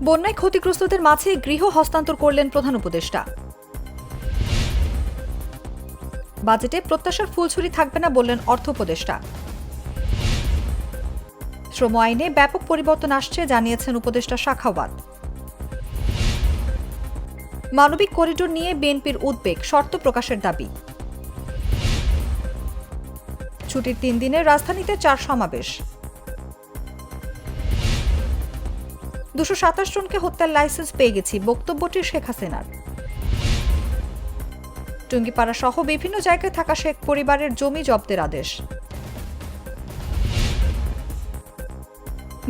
বন্যায় ক্ষতিগ্রস্তদের মাঝে গৃহ হস্তান্তর করলেন প্রধান উপদেষ্টা। বাজেটে প্রত্যাশার ফুলছড়ি থাকবে না বললেন অর্থ উপদেষ্টা। শ্রম আইনে ব্যাপক পরিবর্তন আসছে জানিয়েছেন উপদেষ্টা সাখাওয়াত। মানবিক করিডোর নিয়ে বিএনপির উদ্বেগ, শর্ত প্রকাশের দাবি। ছুটির 3 দিনে রাজধানীতে 4 সমাবেশ। 227 জনকে হত্যার লাইসেন্স পেয়ে গেছি, বক্তব্যটি শেখ হাসিনার। টুঙ্গিপাড়া সহ বিভিন্ন জায়গায় থাকা শেখ পরিবারের জমি জব্দের আদেশ।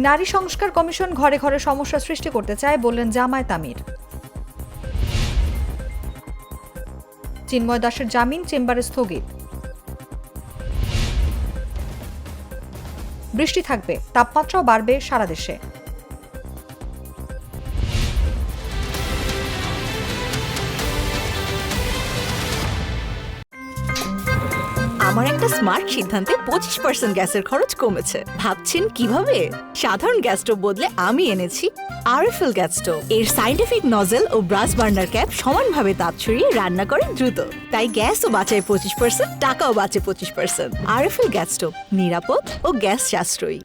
নারী সংস্কার কমিশন ঘরে ঘরে সমস্যা সৃষ্টি করতে চায় বললেন জামায়াত আমির। চিন্ময় দাসের জামিন চেম্বারে স্থগিত। বৃষ্টি থাকবে, তাপমাত্রাও বাড়বে সারা দেশে। আমার একটা স্মার্ট সিদ্ধান্তে 25% গ্যাসের খরচ কমেছে। ভাবছেন কিভাবে? সাধারণ গ্যাস স্টোভ বদলে আমি এনেছি আরএফএল গ্যাস স্টোভ। এর সাইন্টিফিক নজল ও ব্রাস বার্নার ক্যাপ সমানভাবে তাপ ছড়িয়ে রান্না করে দ্রুত, তাই গ্যাসও বাঁচায় 25%, টাকাও বাঁচে 25%। আরএফএল গ্যাস স্টোভ নিরাপদ ও গ্যাস সাশ্রয়ী।